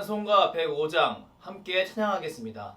찬송가 105장 함께 찬양하겠습니다.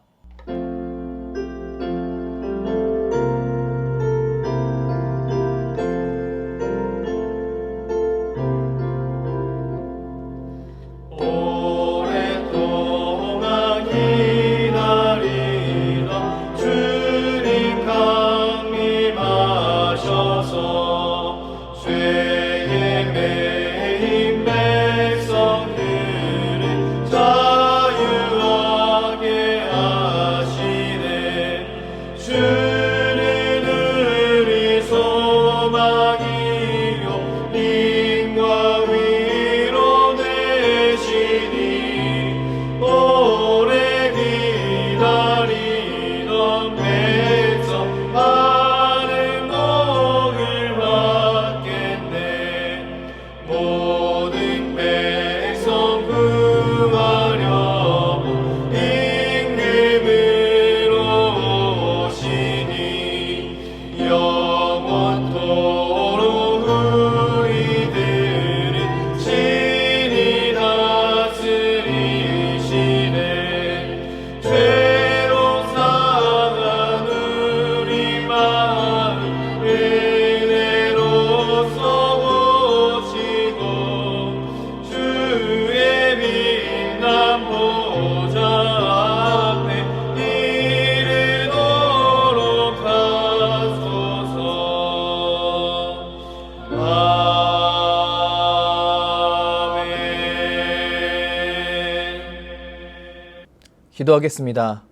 기도하겠습니다.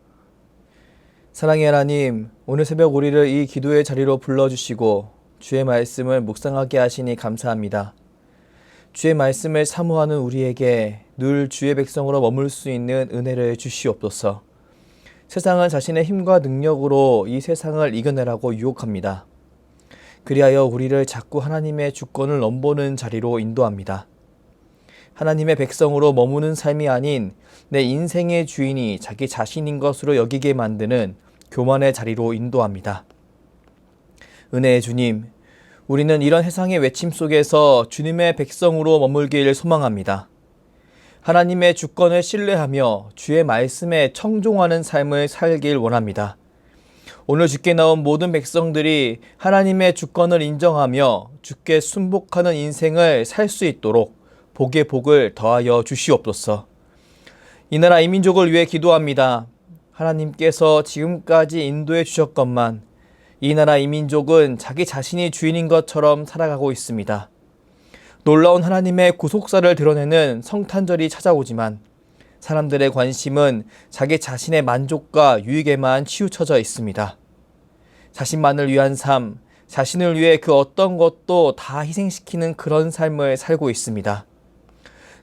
사랑의 하나님, 오늘 새벽 우리를 이 기도의 자리로 불러주시고 주의 말씀을 묵상하게 하시니 감사합니다. 주의 말씀을 사모하는 우리에게 늘 주의 백성으로 머물 수 있는 은혜를 주시옵소서. 세상은 자신의 힘과 능력으로 이 세상을 이겨내라고 유혹합니다. 그리하여 우리를 자꾸 하나님의 주권을 넘보는 자리로 인도합니다. 하나님의 백성으로 머무는 삶이 아닌 내 인생의 주인이 자기 자신인 것으로 여기게 만드는 교만의 자리로 인도합니다. 은혜의 주님, 우리는 이런 세상의 외침 속에서 주님의 백성으로 머물길 소망합니다. 하나님의 주권을 신뢰하며 주의 말씀에 청종하는 삶을 살길 원합니다. 오늘 주께 나온 모든 백성들이 하나님의 주권을 인정하며 주께 순복하는 인생을 살 수 있도록 복의 복을 더하여 주시옵소서. 이 나라 이 민족을 위해 기도합니다. 하나님께서 지금까지 인도해 주셨건만 이 나라 이 민족은 자기 자신이 주인인 것처럼 살아가고 있습니다. 놀라운 하나님의 구속사를 드러내는 성탄절이 찾아오지만 사람들의 관심은 자기 자신의 만족과 유익에만 치우쳐져 있습니다. 자신만을 위한 삶, 자신을 위해 그 어떤 것도 다 희생시키는 그런 삶을 살고 있습니다.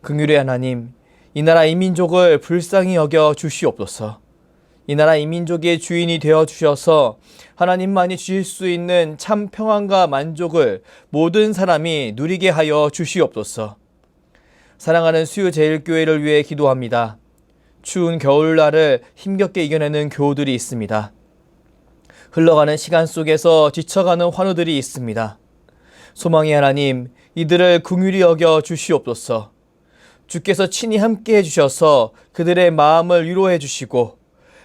긍휼의 하나님, 이 나라 이 민족을 불쌍히 여겨 주시옵소서. 이 나라 이 민족의 주인이 되어 주셔서 하나님만이 주실 수 있는 참 평안과 만족을 모든 사람이 누리게 하여 주시옵소서. 사랑하는 수유제일교회를 위해 기도합니다. 추운 겨울날을 힘겹게 이겨내는 교우들이 있습니다. 흘러가는 시간 속에서 지쳐가는 환우들이 있습니다. 소망의 하나님, 이들을 긍휼히 여겨 주시옵소서. 주께서 친히 함께 해주셔서 그들의 마음을 위로해 주시고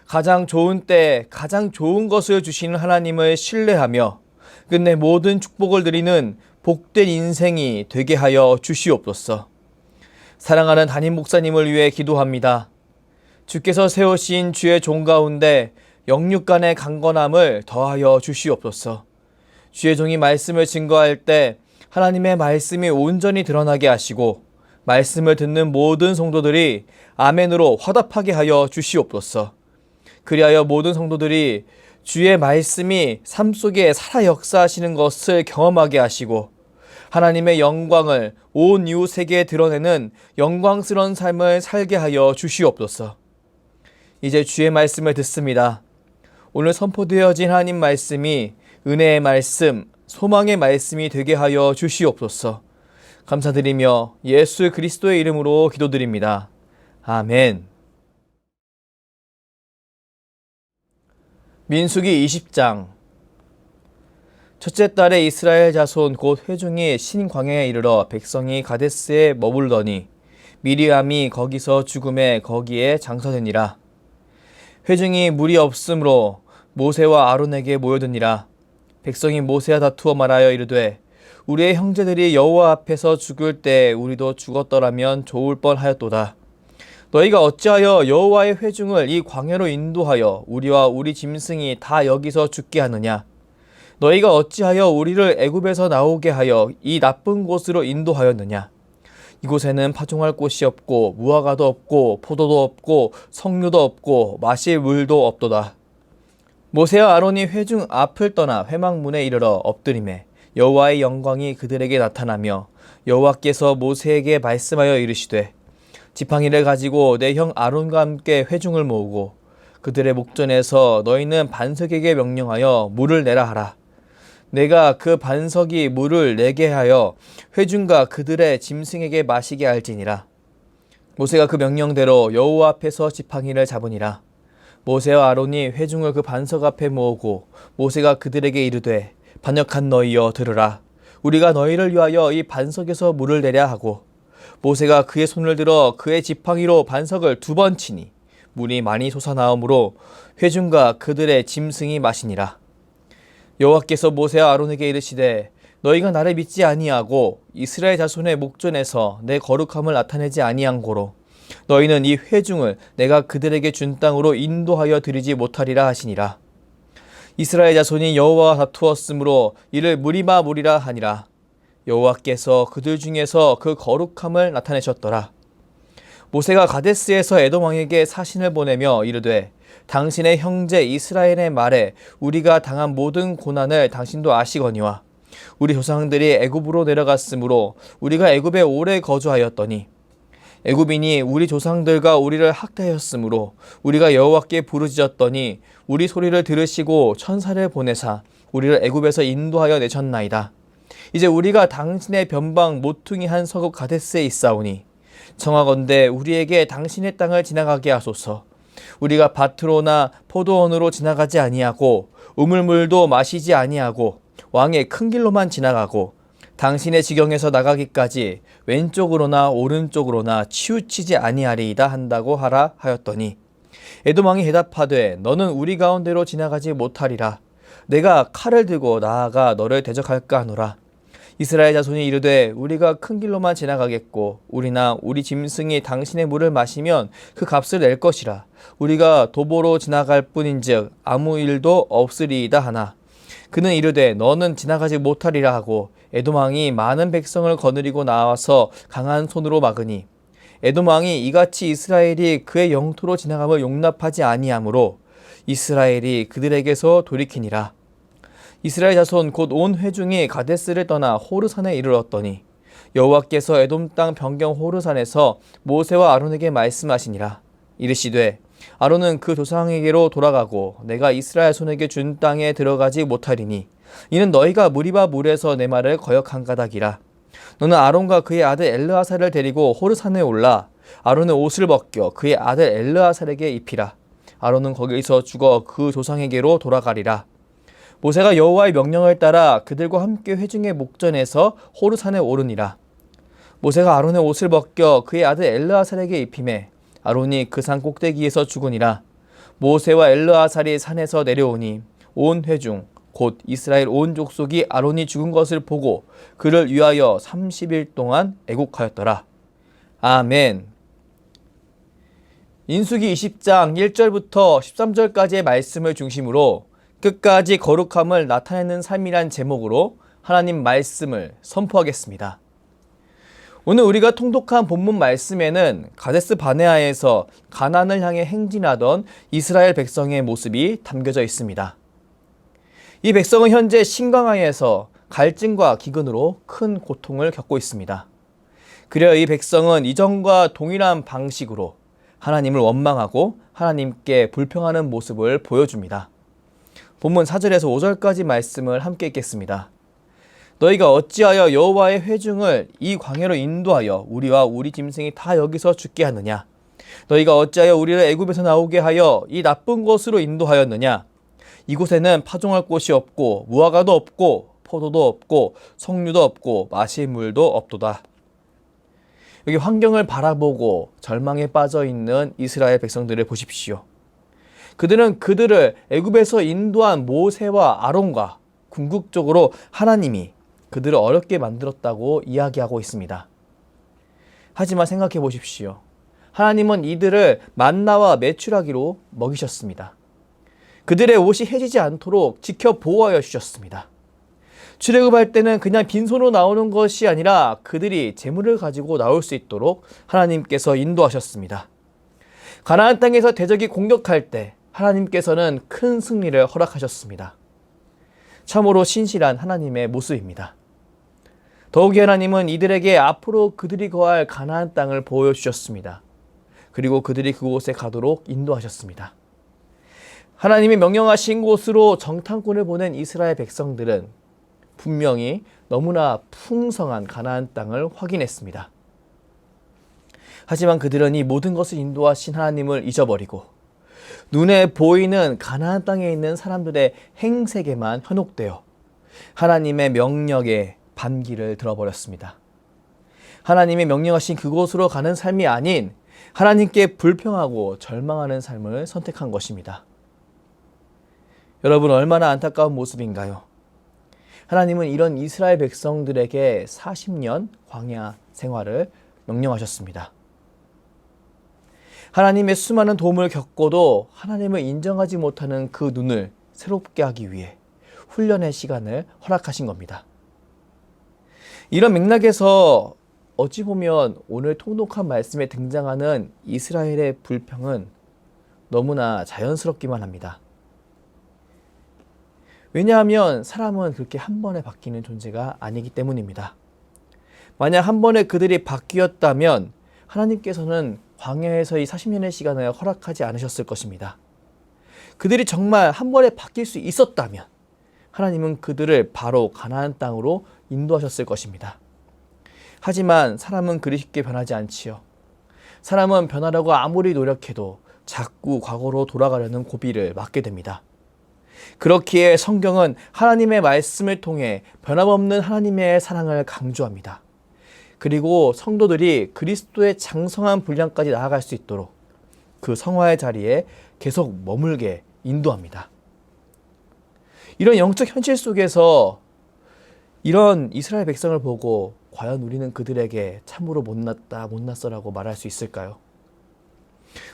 가장 좋은 때 가장 좋은 것을 주시는 하나님을 신뢰하며 끝내 모든 축복을 드리는 복된 인생이 되게 하여 주시옵소서. 사랑하는 담임 목사님을 위해 기도합니다. 주께서 세우신 주의 종 가운데 영육간의 강건함을 더하여 주시옵소서. 주의 종이 말씀을 증거할 때 하나님의 말씀이 온전히 드러나게 하시고 말씀을 듣는 모든 성도들이 아멘으로 화답하게 하여 주시옵소서. 그리하여 모든 성도들이 주의 말씀이 삶 속에 살아 역사하시는 것을 경험하게 하시고 하나님의 영광을 온 이웃에게 드러내는 영광스러운 삶을 살게 하여 주시옵소서. 이제 주의 말씀을 듣습니다. 오늘 선포되어진 하나님 말씀이 은혜의 말씀, 소망의 말씀이 되게 하여 주시옵소서. 감사드리며 예수 그리스도의 이름으로 기도드립니다. 아멘. 민수기 20장. 첫째 달에 이스라엘 자손 곧 회중이 신광야에 이르러 백성이 가데스에 머물더니 미리암이 거기서 죽음에 거기에 장사되니라. 회중이 물이 없으므로 모세와 아론에게 모여드니라. 백성이 모세와 다투어 말하여 이르되 우리의 형제들이 여호와 앞에서 죽을 때 우리도 죽었더라면 좋을 뻔하였도다. 너희가 어찌하여 여호와의 회중을 이 광야로 인도하여 우리와 우리 짐승이 다 여기서 죽게 하느냐? 너희가 어찌하여 우리를 애굽에서 나오게 하여 이 나쁜 곳으로 인도하였느냐? 이곳에는 파종할 곳이 없고 무화과도 없고 포도도 없고 석류도 없고 마실 물도 없도다. 모세와 아론이 회중 앞을 떠나 회막문에 이르러 엎드리매 여호와의 영광이 그들에게 나타나며 여호와께서 모세에게 말씀하여 이르시되 지팡이를 가지고 내 형 아론과 함께 회중을 모으고 그들의 목전에서 너희는 반석에게 명령하여 물을 내라 하라. 내가 그 반석이 물을 내게 하여 회중과 그들의 짐승에게 마시게 할지니라. 모세가 그 명령대로 여호와 앞에서 지팡이를 잡으니라. 모세와 아론이 회중을 그 반석 앞에 모으고 모세가 그들에게 이르되 반역한 너희여 들으라. 우리가 너희를 위하여 이 반석에서 물을 내랴 하고 모세가 그의 손을 들어 그의 지팡이로 반석을 2번 치니 물이 많이 솟아나오므로 회중과 그들의 짐승이 마시니라. 여호와께서 모세와 아론에게 이르시되 너희가 나를 믿지 아니하고 이스라엘 자손의 목전에서 내 거룩함을 나타내지 아니한 고로 너희는 이 회중을 내가 그들에게 준 땅으로 인도하여 드리지 못하리라 하시니라. 이스라엘 자손이 여호와와 다투었으므로 이를 무리라 하니라. 여호와께서 그들 중에서 그 거룩함을 나타내셨더라. 모세가 가데스에서 에돔 왕에게 사신을 보내며 이르되 당신의 형제 이스라엘의 말에 우리가 당한 모든 고난을 당신도 아시거니와 우리 조상들이 애굽으로 내려갔으므로 우리가 애굽에 오래 거주하였더니 애굽인이 우리 조상들과 우리를 학대하였으므로 우리가 여호와께 부르짖었더니 우리 소리를 들으시고 천사를 보내사 우리를 애굽에서 인도하여 내셨나이다. 이제 우리가 당신의 변방 모퉁이 한 서국 가데스에 있사오니 청하건대 우리에게 당신의 땅을 지나가게 하소서. 우리가 밭으로나 포도원으로 지나가지 아니하고 우물물도 마시지 아니하고 왕의 큰 길로만 지나가고 당신의 지경에서 나가기까지 왼쪽으로나 오른쪽으로나 치우치지 아니하리이다 한다고 하라 하였더니 에돔 왕이 대답하되 너는 우리 가운데로 지나가지 못하리라. 내가 칼을 들고 나아가 너를 대적할까 하노라. 이스라엘 자손이 이르되 우리가 큰 길로만 지나가겠고 우리나 우리 짐승이 당신의 물을 마시면 그 값을 낼 것이라. 우리가 도보로 지나갈 뿐인즉 아무 일도 없으리이다 하나 그는 이르되 너는 지나가지 못하리라 하고 에돔 왕이 많은 백성을 거느리고 나와서 강한 손으로 막으니 에돔 왕이 이같이 이스라엘이 그의 영토로 지나감을 용납하지 아니하므로 이스라엘이 그들에게서 돌이키니라. 이스라엘 자손 곧 온 회중이 가데스를 떠나 호르산에 이르렀더니 여호와께서 에돔 땅 변경 호르산에서 모세와 아론에게 말씀하시니라. 이르시되 아론은 그 조상에게로 돌아가고 내가 이스라엘 손에게 준 땅에 들어가지 못하리니 이는 너희가 무리바 물에서 내 말을 거역한 까닭이라. 너는 아론과 그의 아들 엘르아살을 데리고 호르산에 올라 아론의 옷을 벗겨 그의 아들 엘르아살에게 입히라. 아론은 거기서 죽어 그 조상에게로 돌아가리라. 모세가 여호와의 명령을 따라 그들과 함께 회중의 목전에서 호르산에 오르니라. 모세가 아론의 옷을 벗겨 그의 아들 엘르아살에게 입히매 아론이 그 산 꼭대기에서 죽으니라. 모세와 엘르아살이 산에서 내려오니 온 회중 곧 이스라엘 온 족속이 아론이 죽은 것을 보고 그를 위하여 30일 동안 애곡하였더라. 아멘. 민수기 20장 1절부터 13절까지의 말씀을 중심으로 끝까지 거룩함을 나타내는 삶이란 제목으로 하나님 말씀을 선포하겠습니다. 오늘 우리가 통독한 본문 말씀에는 가데스 바네아에서 가나안을 향해 행진하던 이스라엘 백성의 모습이 담겨져 있습니다. 이 백성은 현재 신강하에서 갈증과 기근으로 큰 고통을 겪고 있습니다. 그려 이 백성은 이전과 동일한 방식으로 하나님을 원망하고 하나님께 불평하는 모습을 보여줍니다. 본문 4절에서 5절까지 말씀을 함께 읽겠습니다. 너희가 어찌하여 여호와의 회중을 이 광야로 인도하여 우리와 우리 짐승이 다 여기서 죽게 하느냐? 너희가 어찌하여 우리를 애굽에서 나오게 하여 이 나쁜 곳으로 인도하였느냐? 이곳에는 파종할 곳이 없고 무화과도 없고 포도도 없고 석류도 없고 마실 물도 없도다. 여기 환경을 바라보고 절망에 빠져 있는 이스라엘 백성들을 보십시오. 그들을 애굽에서 인도한 모세와 아론과 궁극적으로 하나님이 그들을 어렵게 만들었다고 이야기하고 있습니다. 하지만 생각해 보십시오. 하나님은 이들을 만나와 메추라기로 먹이셨습니다. 그들의 옷이 해지지 않도록 지켜 보호하여 주셨습니다. 출애굽할 때는 그냥 빈손으로 나오는 것이 아니라 그들이 재물을 가지고 나올 수 있도록 하나님께서 인도하셨습니다. 가나안 땅에서 대적이 공격할 때 하나님께서는 큰 승리를 허락하셨습니다. 참으로 신실한 하나님의 모습입니다. 더욱이 하나님은 이들에게 앞으로 그들이 거할 가나안 땅을 보여주셨습니다. 그리고 그들이 그곳에 가도록 인도하셨습니다. 하나님이 명령하신 곳으로 정탐꾼을 보낸 이스라엘 백성들은 분명히 너무나 풍성한 가나안 땅을 확인했습니다. 하지만 그들은 이 모든 것을 인도하신 하나님을 잊어버리고 눈에 보이는 가나안 땅에 있는 사람들의 행색에만 현혹되어 하나님의 명령에 반기를 들어버렸습니다. 하나님이 명령하신 그곳으로 가는 삶이 아닌 하나님께 불평하고 절망하는 삶을 선택한 것입니다. 여러분, 얼마나 안타까운 모습인가요? 하나님은 이런 이스라엘 백성들에게 40년 광야 생활을 명령하셨습니다. 하나님의 수많은 도움을 겪고도 하나님을 인정하지 못하는 그 눈을 새롭게 하기 위해 훈련의 시간을 허락하신 겁니다. 이런 맥락에서 어찌 보면 오늘 통독한 말씀에 등장하는 이스라엘의 불평은 너무나 자연스럽기만 합니다. 왜냐하면 사람은 그렇게 한 번에 바뀌는 존재가 아니기 때문입니다. 만약 한 번에 그들이 바뀌었다면 하나님께서는 광야에서 이 40년의 시간을 허락하지 않으셨을 것입니다. 그들이 정말 한 번에 바뀔 수 있었다면 하나님은 그들을 바로 가나안 땅으로 인도하셨을 것입니다. 하지만 사람은 그리 쉽게 변하지 않지요. 사람은 변하려고 아무리 노력해도 자꾸 과거로 돌아가려는 고비를 맞게 됩니다. 그렇기에 성경은 하나님의 말씀을 통해 변함없는 하나님의 사랑을 강조합니다. 그리고 성도들이 그리스도의 장성한 분량까지 나아갈 수 있도록 그 성화의 자리에 계속 머물게 인도합니다. 이런 영적 현실 속에서 이런 이스라엘 백성을 보고 과연 우리는 그들에게 참으로 못났다, 못났어라고 말할 수 있을까요?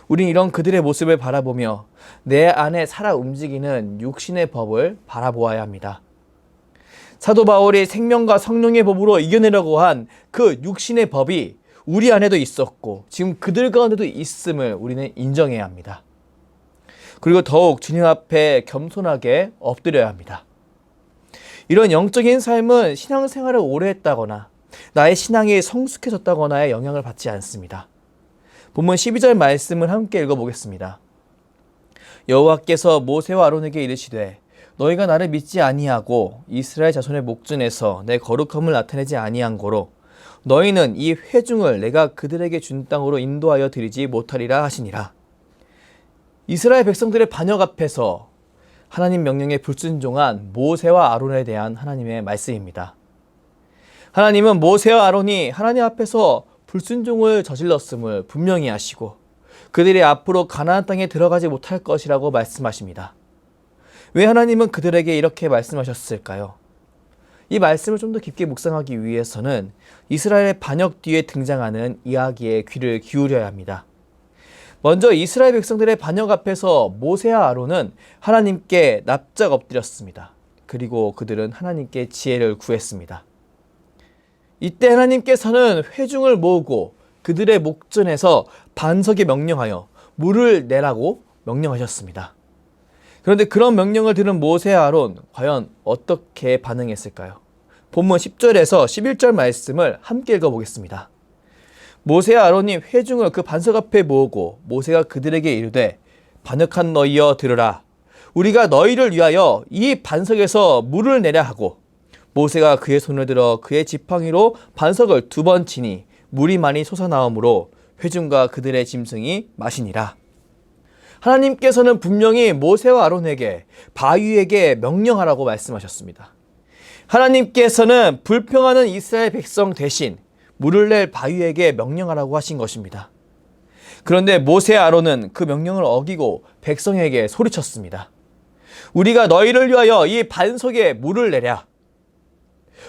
우린 이런 그들의 모습을 바라보며 내 안에 살아 움직이는 육신의 법을 바라보아야 합니다. 사도 바울이 생명과 성령의 법으로 이겨내려고 한 그 육신의 법이 우리 안에도 있었고 지금 그들 가운데도 있음을 우리는 인정해야 합니다. 그리고 더욱 주님 앞에 겸손하게 엎드려야 합니다. 이런 영적인 삶은 신앙생활을 오래 했다거나 나의 신앙이 성숙해졌다거나의 영향을 받지 않습니다. 본문 12절 말씀을 함께 읽어보겠습니다. 여호와께서 모세와 아론에게 이르시되 너희가 나를 믿지 아니하고 이스라엘 자손의 목전에서 내 거룩함을 나타내지 아니한 고로 너희는 이 회중을 내가 그들에게 준 땅으로 인도하여 드리지 못하리라 하시니라. 이스라엘 백성들의 반역 앞에서 하나님 명령에 불순종한 모세와 아론에 대한 하나님의 말씀입니다. 하나님은 모세와 아론이 하나님 앞에서 불순종을 저질렀음을 분명히 아시고 그들이 앞으로 가나안 땅에 들어가지 못할 것이라고 말씀하십니다. 왜 하나님은 그들에게 이렇게 말씀하셨을까요? 이 말씀을 좀 더 깊게 묵상하기 위해서는 이스라엘의 반역 뒤에 등장하는 이야기에 귀를 기울여야 합니다. 먼저 이스라엘 백성들의 반역 앞에서 모세와 아론은 하나님께 납작 엎드렸습니다. 그리고 그들은 하나님께 지혜를 구했습니다. 이때 하나님께서는 회중을 모으고 그들의 목전에서 반석에 명령하여 물을 내라고 명령하셨습니다. 그런데 그런 명령을 들은 모세와 아론 과연 어떻게 반응했을까요? 본문 10절에서 11절 말씀을 함께 읽어보겠습니다. 모세와 아론이 회중을 그 반석 앞에 모으고 모세가 그들에게 이르되 반역한 너희여 들으라. 우리가 너희를 위하여 이 반석에서 물을 내려 하고 모세가 그의 손을 들어 그의 지팡이로 반석을 2번 치니 물이 많이 솟아나오므로 회중과 그들의 짐승이 마시니라. 하나님께서는 분명히 모세와 아론에게 바위에게 명령하라고 말씀하셨습니다. 하나님께서는 불평하는 이스라엘 백성 대신 물을 낼 바위에게 명령하라고 하신 것입니다. 그런데 모세 아론은 그 명령을 어기고 백성에게 소리쳤습니다. 우리가 너희를 위하여 이 반석에 물을 내랴.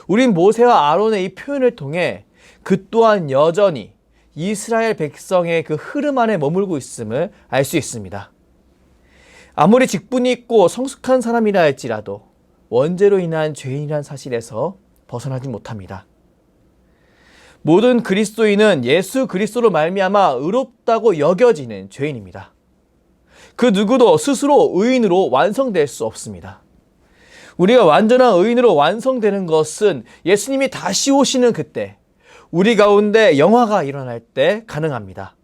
우린 모세와 아론의 이 표현을 통해 그 또한 여전히 이스라엘 백성의 그 흐름 안에 머물고 있음을 알 수 있습니다. 아무리 직분이 있고 성숙한 사람이라 할지라도 원죄로 인한 죄인이란 사실에서 벗어나지 못합니다. 모든 그리스도인은 예수 그리스도로 말미암아 의롭다고 여겨지는 죄인입니다. 그 누구도 스스로 의인으로 완성될 수 없습니다. 우리가 완전한 의인으로 완성되는 것은 예수님이 다시 오시는 그때, 우리 가운데 영화가 일어날 때 가능합니다.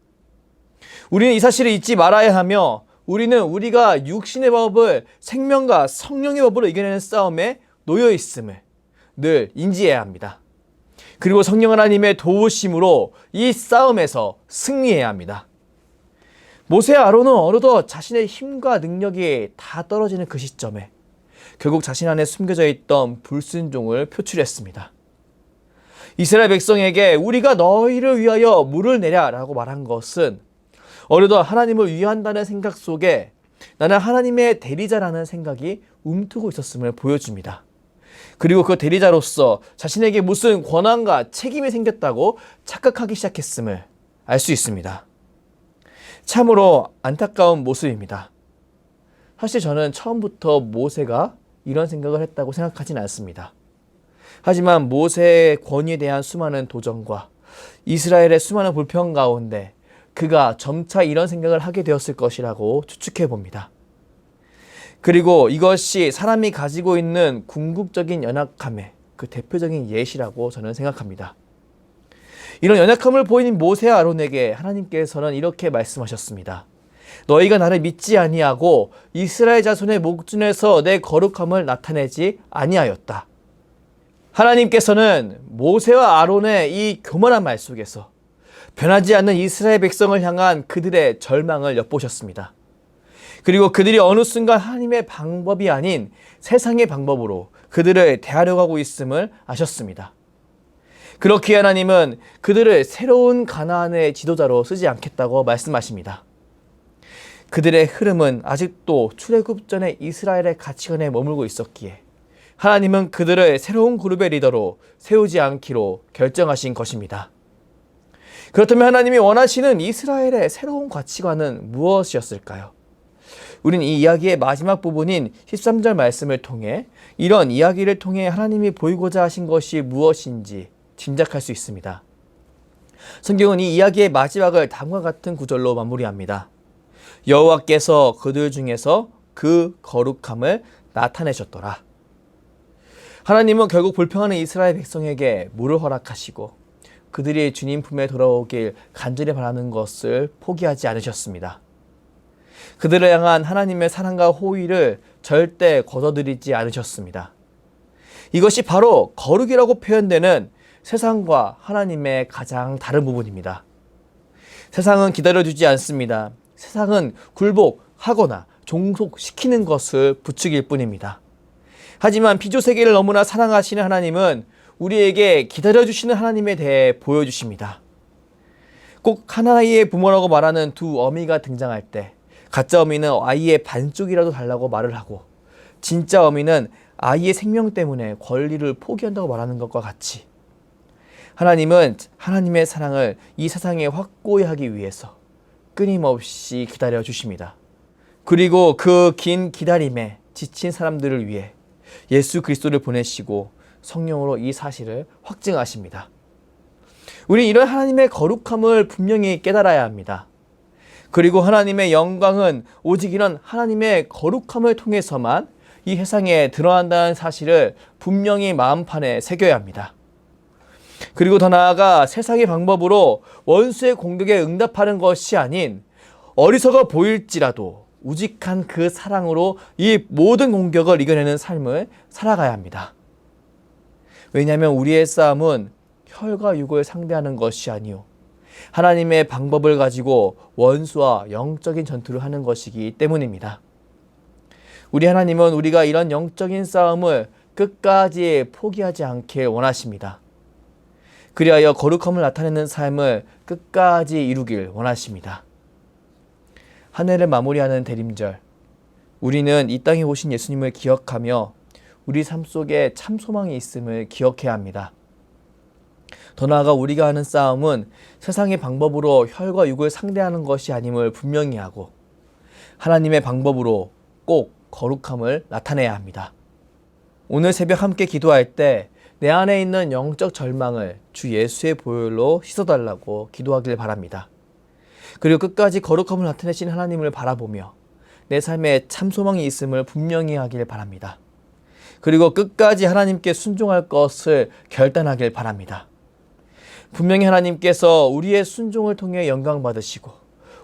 우리는 이 사실을 잊지 말아야 하며 우리는 우리가 육신의 법을 생명과 성령의 법으로 이겨내는 싸움에 놓여 있음을 늘 인지해야 합니다. 그리고 성령 하나님의 도우심으로 이 싸움에서 승리해야 합니다. 모세와 아론은 어느덧 자신의 힘과 능력이 다 떨어지는 그 시점에 결국 자신 안에 숨겨져 있던 불순종을 표출했습니다. 이스라엘 백성에게 우리가 너희를 위하여 물을 내랴 라고 말한 것은 어느덧 하나님을 위한다는 생각 속에 나는 하나님의 대리자라는 생각이 움트고 있었음을 보여줍니다. 그리고 그 대리자로서 자신에게 무슨 권한과 책임이 생겼다고 착각하기 시작했음을 알 수 있습니다. 참으로 안타까운 모습입니다. 사실 저는 처음부터 모세가 이런 생각을 했다고 생각하진 않습니다. 하지만 모세의 권위에 대한 수많은 도전과 이스라엘의 수많은 불평 가운데 그가 점차 이런 생각을 하게 되었을 것이라고 추측해 봅니다. 그리고 이것이 사람이 가지고 있는 궁극적인 연약함의 그 대표적인 예시라고 저는 생각합니다. 이런 연약함을 보이는 모세와 아론에게 하나님께서는 이렇게 말씀하셨습니다. 너희가 나를 믿지 아니하고 이스라엘 자손의 목전에서 내 거룩함을 나타내지 아니하였다. 하나님께서는 모세와 아론의 이 교만한 말 속에서 변하지 않는 이스라엘 백성을 향한 그들의 절망을 엿보셨습니다. 그리고 그들이 어느 순간 하나님의 방법이 아닌 세상의 방법으로 그들을 대하려고 하고 있음을 아셨습니다. 그렇기에 하나님은 그들을 새로운 가나안의 지도자로 쓰지 않겠다고 말씀하십니다. 그들의 흐름은 아직도 출애굽 전의 이스라엘의 가치관에 머물고 있었기에 하나님은 그들을 새로운 그룹의 리더로 세우지 않기로 결정하신 것입니다. 그렇다면 하나님이 원하시는 이스라엘의 새로운 가치관은 무엇이었을까요? 우린 이 이야기의 마지막 부분인 13절 말씀을 통해 이런 이야기를 통해 하나님이 보이고자 하신 것이 무엇인지 짐작할 수 있습니다. 성경은 이 이야기의 마지막을 다음과 같은 구절로 마무리합니다. 여호와께서 그들 중에서 그 거룩함을 나타내셨더라. 하나님은 결국 불평하는 이스라엘 백성에게 물을 허락하시고 그들이 주님 품에 돌아오길 간절히 바라는 것을 포기하지 않으셨습니다. 그들을 향한 하나님의 사랑과 호의를 절대 거둬들이지 않으셨습니다. 이것이 바로 거룩이라고 표현되는 세상과 하나님의 가장 다른 부분입니다. 세상은 기다려주지 않습니다. 세상은 굴복하거나 종속시키는 것을 부추길 뿐입니다. 하지만 피조세계를 너무나 사랑하시는 하나님은 우리에게 기다려주시는 하나님에 대해 보여주십니다. 꼭 하나의 부모라고 말하는 두 어미가 등장할 때 가짜 어미는 아이의 반쪽이라도 달라고 말을 하고 진짜 어미는 아이의 생명 때문에 권리를 포기한다고 말하는 것과 같이 하나님은 하나님의 사랑을 이 세상에 확고히 하기 위해서 끊임없이 기다려 주십니다. 그리고 그 긴 기다림에 지친 사람들을 위해 예수 그리스도를 보내시고 성령으로 이 사실을 확증하십니다. 우리 이런 하나님의 거룩함을 분명히 깨달아야 합니다. 그리고 하나님의 영광은 오직 이런 하나님의 거룩함을 통해서만 이 세상에 드러난다는 사실을 분명히 마음판에 새겨야 합니다. 그리고 더 나아가 세상의 방법으로 원수의 공격에 응답하는 것이 아닌 어리석어 보일지라도 우직한 그 사랑으로 이 모든 공격을 이겨내는 삶을 살아가야 합니다. 왜냐하면 우리의 싸움은 혈과 육을 상대하는 것이 아니요 하나님의 방법을 가지고 원수와 영적인 전투를 하는 것이기 때문입니다. 우리 하나님은 우리가 이런 영적인 싸움을 끝까지 포기하지 않길 원하십니다. 그리하여 거룩함을 나타내는 삶을 끝까지 이루길 원하십니다. 한 해를 마무리하는 대림절, 우리는 이 땅에 오신 예수님을 기억하며 우리 삶 속에 참 소망이 있음을 기억해야 합니다. 더 나아가 우리가 하는 싸움은 세상의 방법으로 혈과 육을 상대하는 것이 아님을 분명히 하고 하나님의 방법으로 꼭 거룩함을 나타내야 합니다. 오늘 새벽 함께 기도할 때 내 안에 있는 영적 절망을 주 예수의 보혈로 씻어달라고 기도하길 바랍니다. 그리고 끝까지 거룩함을 나타내신 하나님을 바라보며 내 삶에 참 소망이 있음을 분명히 하길 바랍니다. 그리고 끝까지 하나님께 순종할 것을 결단하길 바랍니다. 분명히 하나님께서 우리의 순종을 통해 영광 받으시고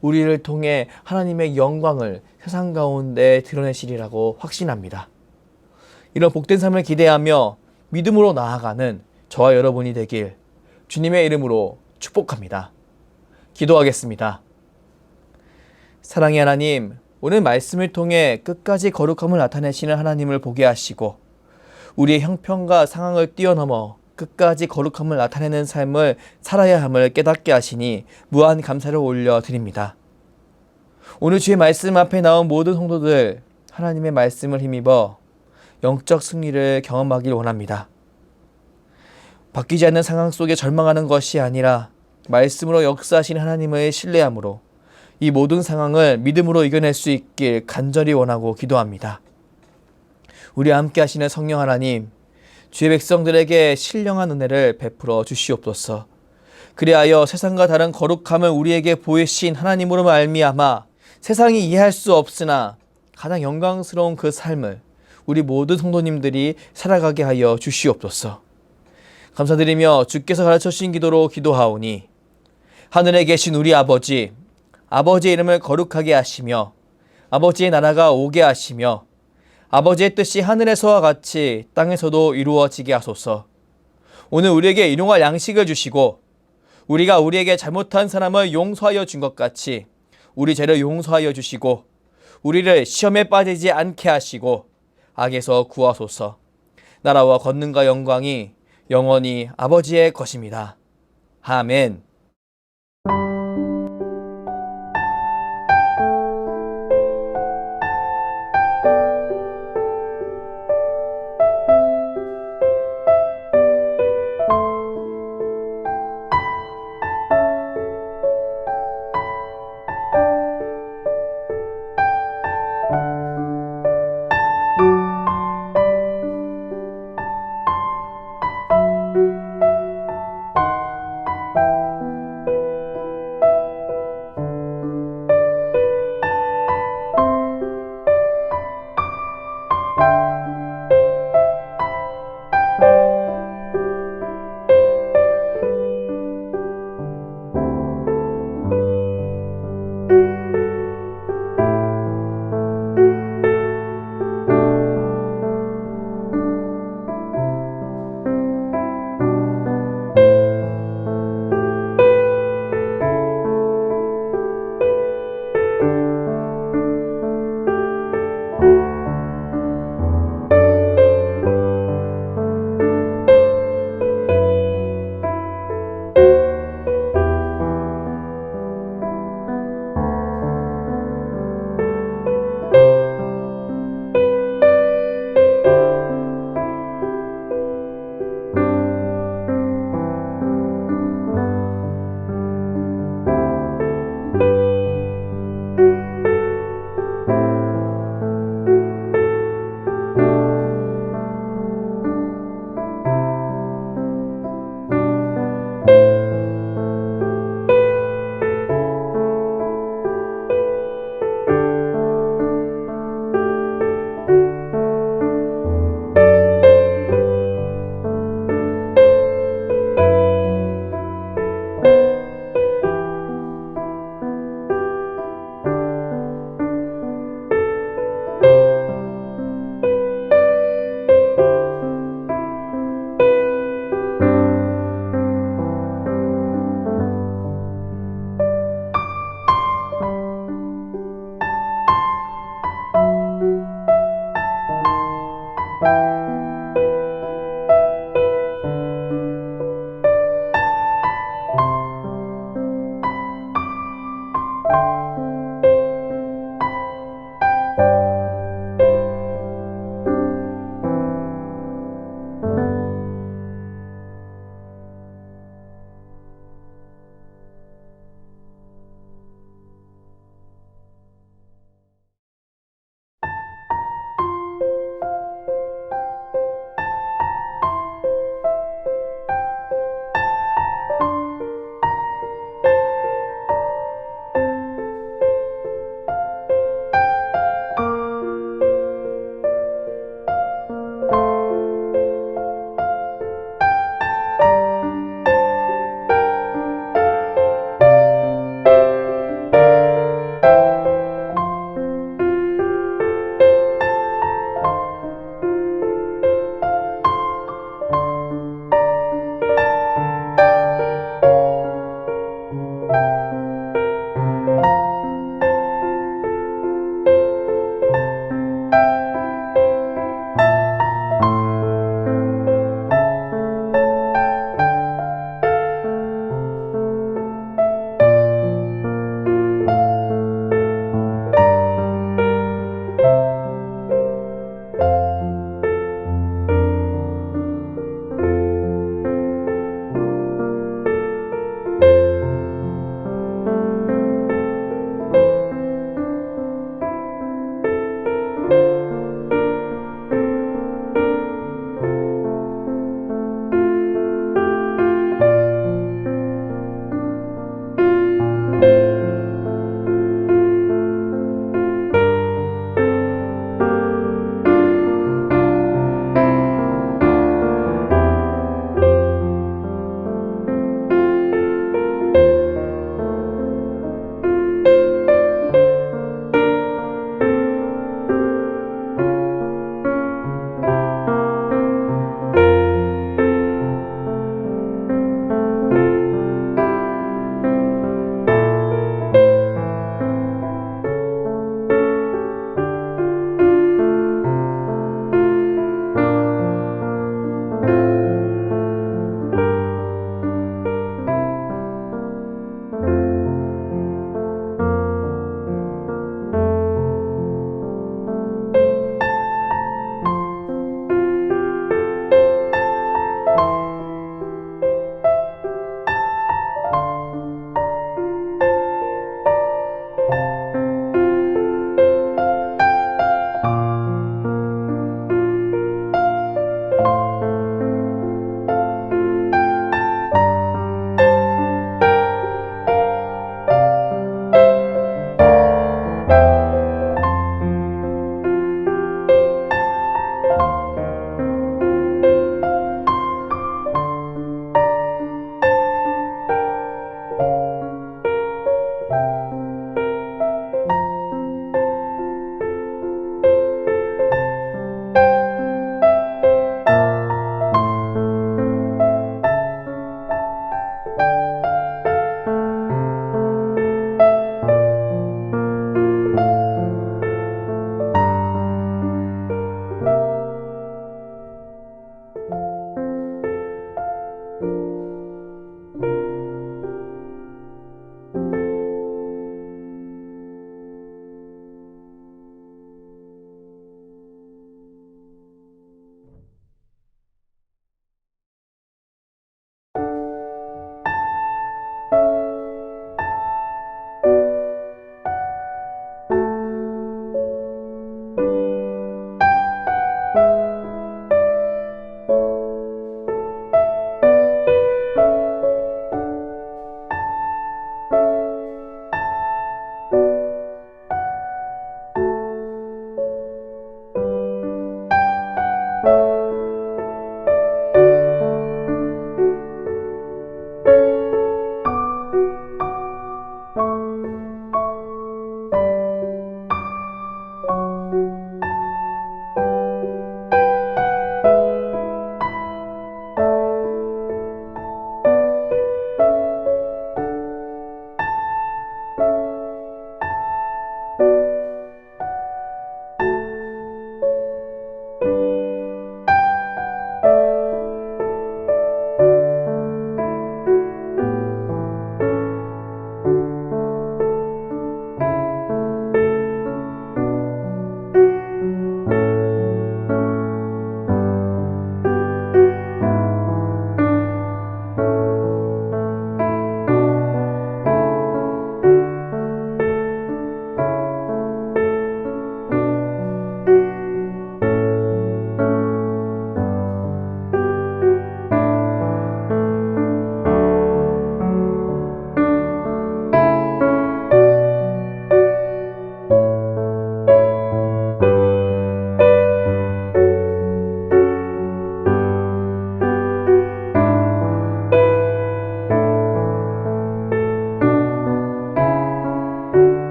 우리를 통해 하나님의 영광을 세상 가운데 드러내시리라고 확신합니다. 이런 복된 삶을 기대하며 믿음으로 나아가는 저와 여러분이 되길 주님의 이름으로 축복합니다. 기도하겠습니다. 사랑의 하나님, 오늘 말씀을 통해 끝까지 거룩함을 나타내시는 하나님을 보게 하시고 우리의 형편과 상황을 뛰어넘어 끝까지 거룩함을 나타내는 삶을 살아야 함을 깨닫게 하시니 무한 감사를 올려드립니다. 오늘 주의 말씀 앞에 나온 모든 성도들 하나님의 말씀을 힘입어 영적 승리를 경험하길 원합니다. 바뀌지 않는 상황 속에 절망하는 것이 아니라 말씀으로 역사하신 하나님을 신뢰함으로 이 모든 상황을 믿음으로 이겨낼 수 있길 간절히 원하고 기도합니다. 우리와 함께 하시는 성령 하나님, 주의 백성들에게 신령한 은혜를 베풀어 주시옵소서. 그리하여 세상과 다른 거룩함을 우리에게 보이신 하나님으로 말미암아 세상이 이해할 수 없으나 가장 영광스러운 그 삶을 우리 모든 성도님들이 살아가게 하여 주시옵소서. 감사드리며 주께서 가르쳐 주신 기도로 기도하오니 하늘에 계신 우리 아버지, 아버지의 이름을 거룩하게 하시며 아버지의 나라가 오게 하시며 아버지의 뜻이 하늘에서와 같이 땅에서도 이루어지게 하소서. 오늘 우리에게 일용할 양식을 주시고 우리가 우리에게 잘못한 사람을 용서하여 준 것 같이 우리 죄를 용서하여 주시고 우리를 시험에 빠지지 않게 하시고 악에서 구하소서. 나라와 권능과 영광이 영원히 아버지의 것입니다. 아멘.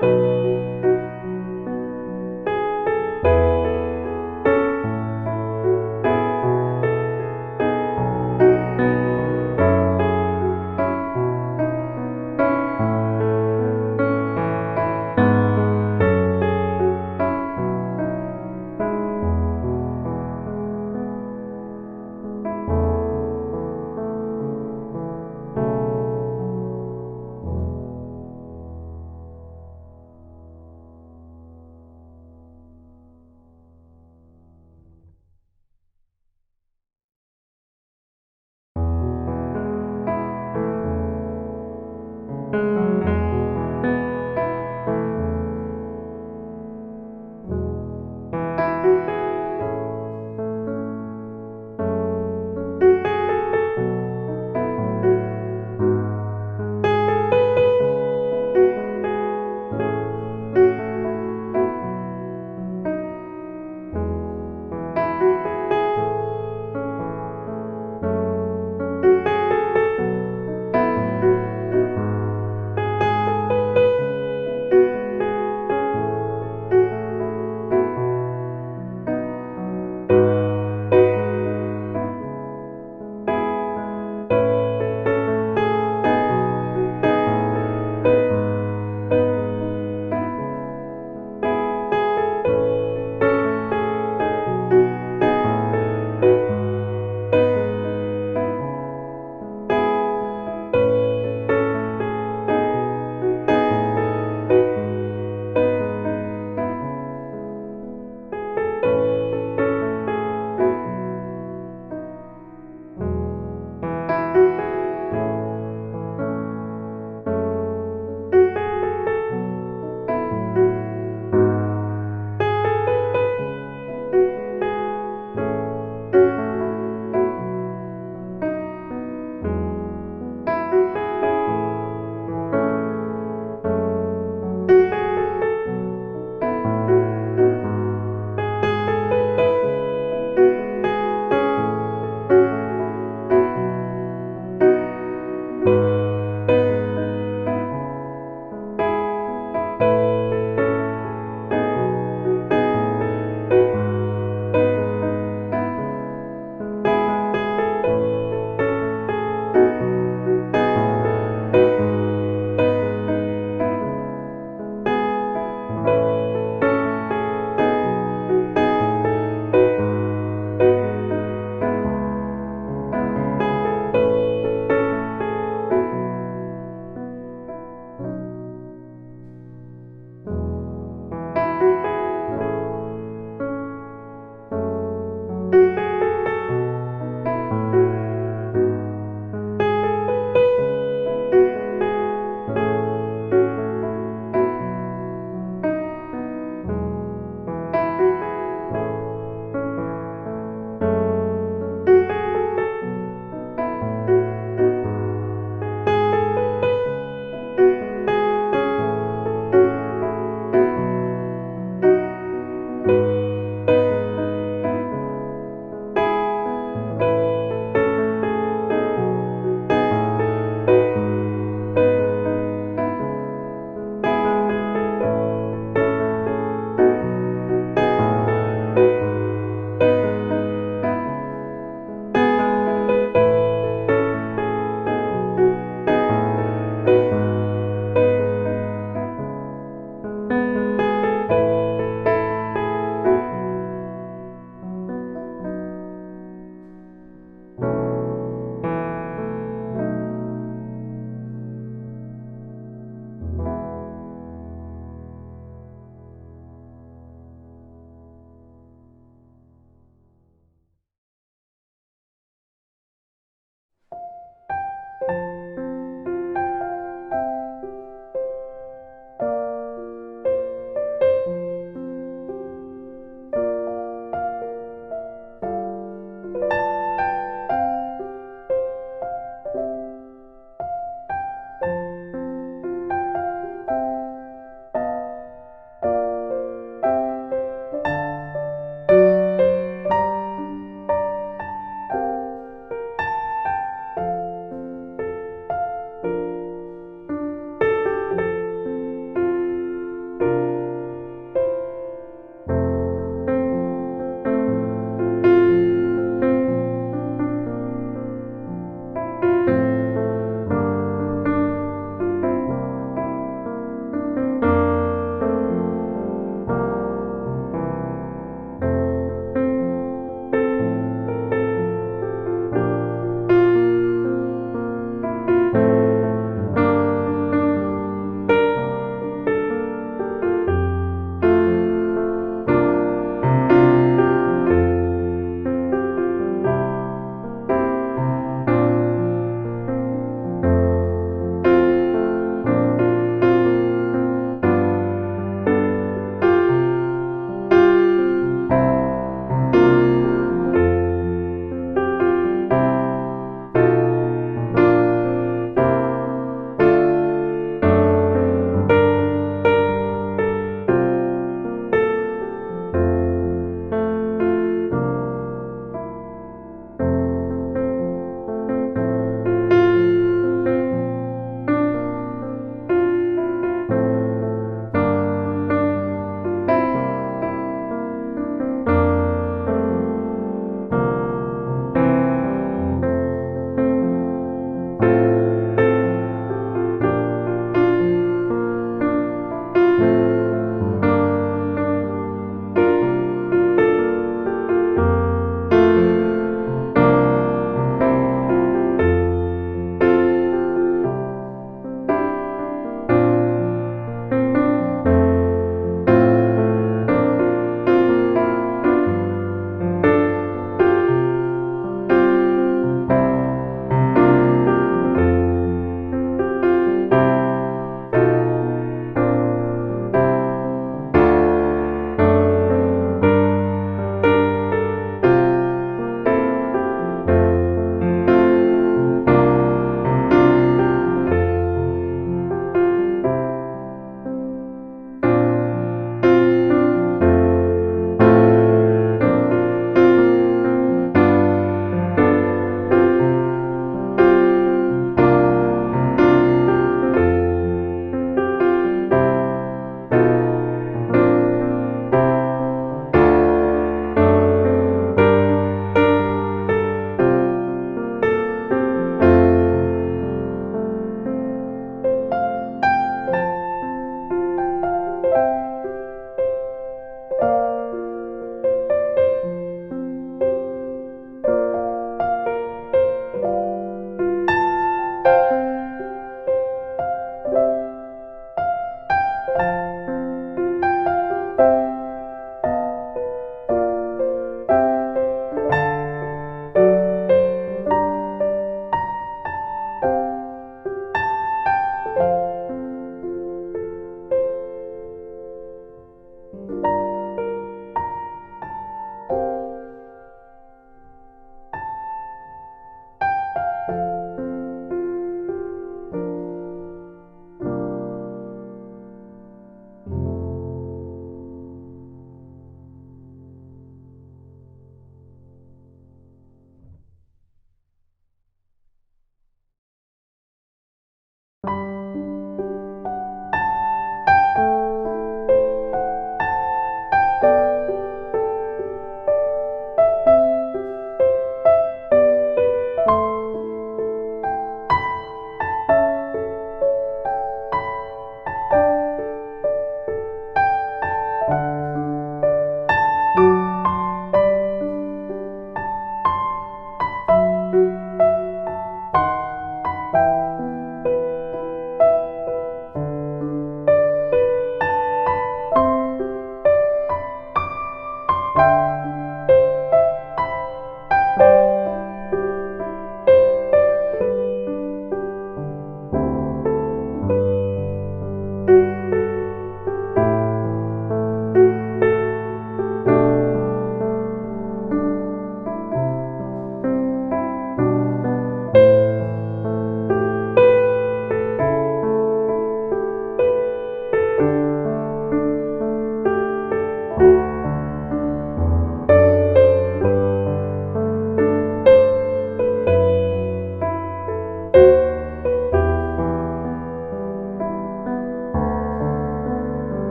주